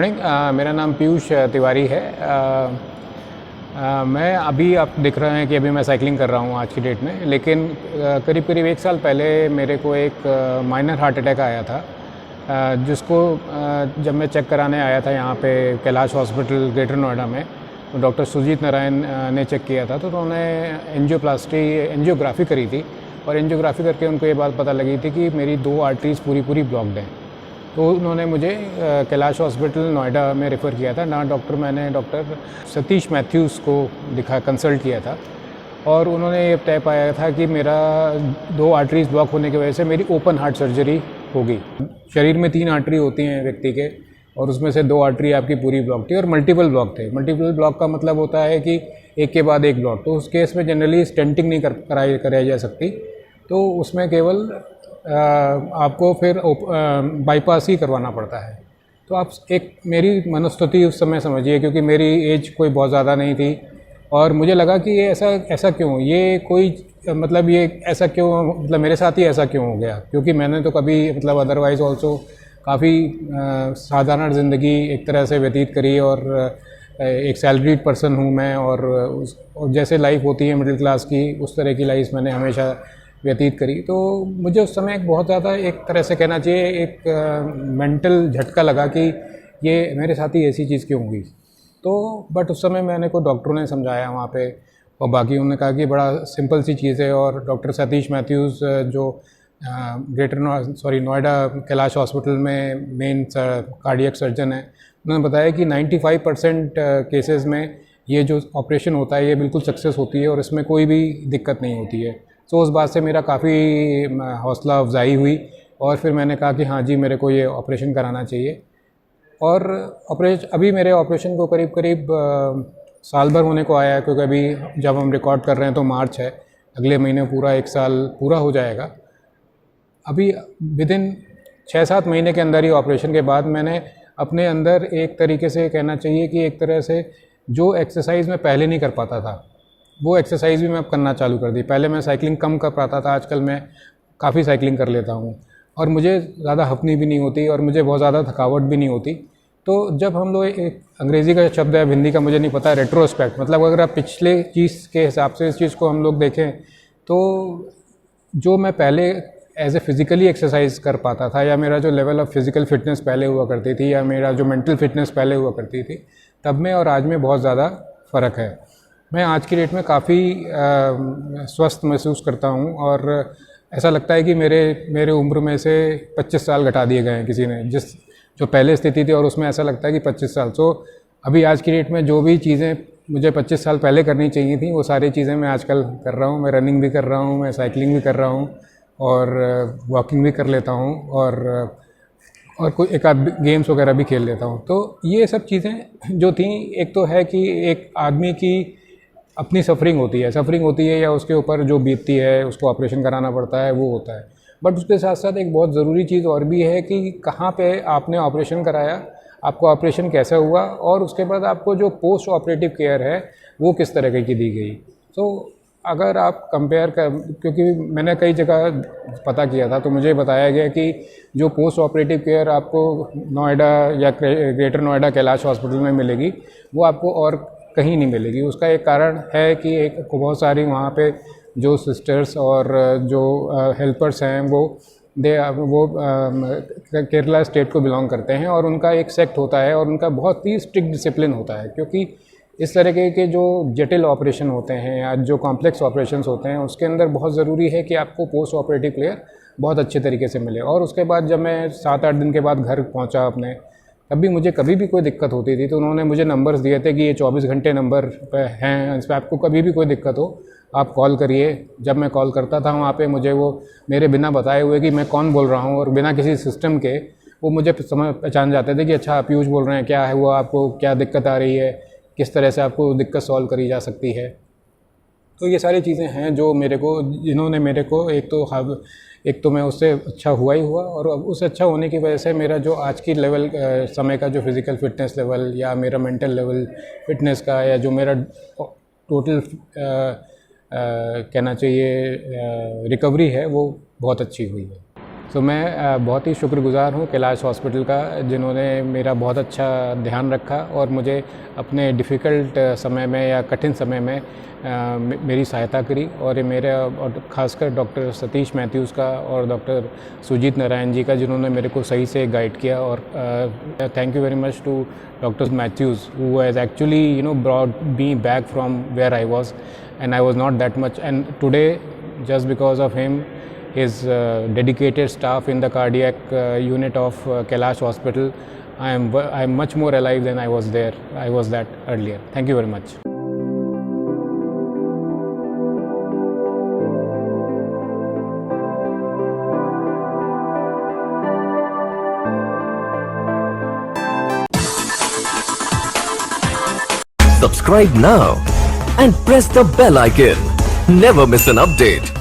Morning. मेरा नाम पीयूष तिवारी है। मैं अभी आप देख रहे हैं कि अभी मैं साइकिलिंग कर रहा हूँ आज की डेट में, लेकिन करीब करीब 1 साल पहले मेरे को एक माइनर हार्ट अटैक आया था, जिसको जब मैं चेक कराने आया था यहाँ पे कैलाश हॉस्पिटल ग्रेटर नोएडा में, तो डॉक्टर सुजीत नारायण ने चेक किया था। तो उन्होंने एंजियोग्राफी करी थी, और एंजियोग्राफी करके उनको ये बात पता लगी थी कि मेरी 2 आर्टरीज़ पूरी ब्लॉक्ड हैं। तो उन्होंने मुझे कैलाश हॉस्पिटल नोएडा में रेफ़र किया था। मैंने डॉक्टर सतीश मैथ्यूज़ को कंसल्ट किया था, और उन्होंने ये तय पाया था कि मेरा 2 आर्टरीज़ ब्लॉक होने की वजह से मेरी ओपन हार्ट सर्जरी होगी। शरीर में 3 आर्टरी होती हैं व्यक्ति के, और उसमें से 2 आर्टरी आपकी पूरी ब्लॉक थी और मल्टीपल ब्लॉक थे। मल्टीपल ब्लॉक का मतलब होता है कि एक के बाद एक ब्लॉक। तो उस केस में जनरली स्टेंटिंग नहीं कराई जा सकती, तो उसमें केवल आपको फिर बाईपास ही करवाना पड़ता है। तो आप मेरी मनोस्थिति उस समय समझिए, क्योंकि मेरी एज कोई बहुत ज़्यादा नहीं थी, और मुझे लगा कि ये ऐसा क्यों, ये कोई मतलब ये ऐसा क्यों, मतलब मेरे साथ ही ऐसा क्यों हो गया। क्योंकि मैंने तो कभी मतलब अदरवाइज़ ऑल्सो काफ़ी साधारण ज़िंदगी एक तरह से व्यतीत करी, और एक सैलरीड पर्सन हूँ मैं, और जैसे लाइफ होती है मिडिल क्लास की, उस तरह की लाइफ मैंने हमेशा व्यतीत करी। तो मुझे उस समय एक बहुत ज़्यादा, एक तरह से कहना चाहिए, एक मेंटल झटका लगा कि ये मेरे साथ ही ऐसी चीज़ क्यों हुई। तो बट उस समय मैंने को डॉक्टरों ने समझाया वहाँ पे, और बाकी उन्होंने कहा कि बड़ा सिंपल सी चीज़ है। और डॉक्टर सतीश मैथ्यूज़ जो नोएडा कैलाश हॉस्पिटल में मेन कार्डियक सर्जन है, उन्होंने बताया कि 95% केसेस में ये जो ऑपरेशन होता है ये बिल्कुल सक्सेस होती है, और इसमें कोई भी दिक्कत नहीं होती है। तो उस बात से मेरा काफ़ी हौसला अफजाई हुई, और फिर मैंने कहा कि हाँ जी, मेरे को ये ऑपरेशन कराना चाहिए। और अभी मेरे ऑपरेशन को करीब साल भर होने को आया है, क्योंकि अभी जब हम रिकॉर्ड कर रहे हैं तो मार्च है, अगले महीने पूरा 1 साल पूरा हो जाएगा। अभी विदिन 6-7 महीने के अंदर ही ऑपरेशन के बाद मैंने अपने अंदर एक तरीके से कहना चाहिए कि एक तरह से जो एक्सरसाइज मैं पहले नहीं कर पाता था, वो एक्सरसाइज भी मैं अब करना चालू कर दी। पहले मैं साइकिलिंग कम कर पाता था, आजकल मैं काफ़ी साइकिलिंग कर लेता हूँ, और मुझे ज़्यादा हपनी भी नहीं होती, और मुझे बहुत ज़्यादा थकावट भी नहीं होती। तो जब हम लोग, एक अंग्रेज़ी का शब्द है, हिंदी का मुझे नहीं पता, रेट्रोस्पेक्ट, मतलब अगर आप पिछले चीज़ के हिसाब से इस चीज़ को हम लोग देखें, तो जो मैं पहले एज ए फिज़िकली एक्सरसाइज कर पाता था, या मेरा जो लेवल ऑफ फिज़िकल फिटनेस पहले हुआ करती थी, या मेरा जो मेंटल फिटनेस पहले हुआ करती थी, तब में और आज में बहुत ज़्यादा फ़र्क है। मैं आज की डेट में काफ़ी स्वस्थ महसूस करता हूँ, और ऐसा लगता है कि मेरे उम्र में से 25 साल घटा दिए गए हैं किसी ने, जो पहले स्थिति थी, और उसमें ऐसा लगता है कि 25 साल। तो अभी आज की डेट में जो भी चीज़ें मुझे 25 साल पहले करनी चाहिए थी, वो सारी चीज़ें मैं आजकल कर रहा हूँ। मैं रनिंग भी कर रहा हूँ, मैं साइकिलिंग भी कर रहा हूँ, और वॉकिंग भी कर लेता हूँ, और कोई एक आध गेम्स वगैरह भी खेल लेता हूँ। तो ये सब चीज़ें जो थी, एक तो है कि एक आदमी की अपनी सफरिंग होती है, या उसके ऊपर जो बीतती है, उसको ऑपरेशन कराना पड़ता है, वो होता है। बट उसके साथ साथ एक बहुत ज़रूरी चीज़ और भी है कि कहाँ पे आपने ऑपरेशन कराया, आपको ऑपरेशन कैसा हुआ, और उसके बाद आपको जो पोस्ट ऑपरेटिव केयर है वो किस तरह की दी गई। तो अगर आप कंपेयर कर, क्योंकि मैंने कई जगह पता किया था, तो मुझे बताया गया कि जो पोस्ट ऑपरेटिव केयर आपको नोएडा या ग्रेटर नोएडा कैलाश हॉस्पिटल में मिलेगी, वो आपको और कहीं नहीं मिलेगी। उसका एक कारण है कि एक बहुत सारी वहाँ पे जो सिस्टर्स और जो हेल्पर्स हैं, वो केरला स्टेट को बिलोंग करते हैं, और उनका एक सेक्ट होता है, और उनका बहुत ही स्ट्रिक्ट डिसिप्लिन होता है। क्योंकि इस तरह के जो जटिल ऑपरेशन होते हैं, या जो कॉम्प्लेक्स ऑपरेशंस होते हैं, उसके अंदर बहुत ज़रूरी है कि आपको पोस्ट ऑपरेटिव केयर बहुत अच्छे तरीके से मिले। और उसके बाद जब मैं 7-8 दिन के बाद घर पहुंचा अपने, तब भी मुझे कभी भी कोई दिक्कत होती थी, तो उन्होंने मुझे नंबर्स दिए थे कि ये 24 घंटे नंबर पे हैं, इस पर आपको कभी भी कोई दिक्कत हो आप कॉल करिए। जब मैं कॉल करता था वहाँ पे, मुझे वो मेरे बिना बताए हुए कि मैं कौन बोल रहा हूँ, और बिना किसी सिस्टम के वो मुझे पहचान जाते थे कि अच्छा पीयूष बोल रहे हैं, क्या है हुआ, आपको क्या दिक्कत आ रही है, किस तरह से आपको दिक्कत सॉल्व करी जा सकती है। तो ये सारी चीज़ें हैं जो जिन्होंने मेरे को एक तो मैं उससे अच्छा हुआ ही हुआ, और उससे अच्छा होने की वजह से मेरा जो आज की लेवल समय का जो फिज़िकल फिटनेस लेवल, या मेरा मेंटल लेवल फिटनेस का, या जो मेरा टोटल कहना चाहिए रिकवरी है, वो बहुत अच्छी हुई है। सो मैं बहुत ही शुक्रगुज़ार हूँ कैलाश हॉस्पिटल का, जिन्होंने मेरा बहुत अच्छा ध्यान रखा और मुझे अपने डिफ़िकल्ट समय में या कठिन समय में मेरी सहायता करी। और ये मेरे और ख़ासकर डॉक्टर सतीश मैथ्यूज़ का और डॉक्टर सुजीत नारायण जी का, जिन्होंने मेरे को सही से गाइड किया। और thank you very much to doctor Matthews who has actually brought me back from where I was, and I was not that much, and today just because of him, his dedicated staff in the cardiac unit of Kailash Hospital, I am much more alive than I was that earlier. Thank you very much. Subscribe now and press the bell icon. Never miss an update.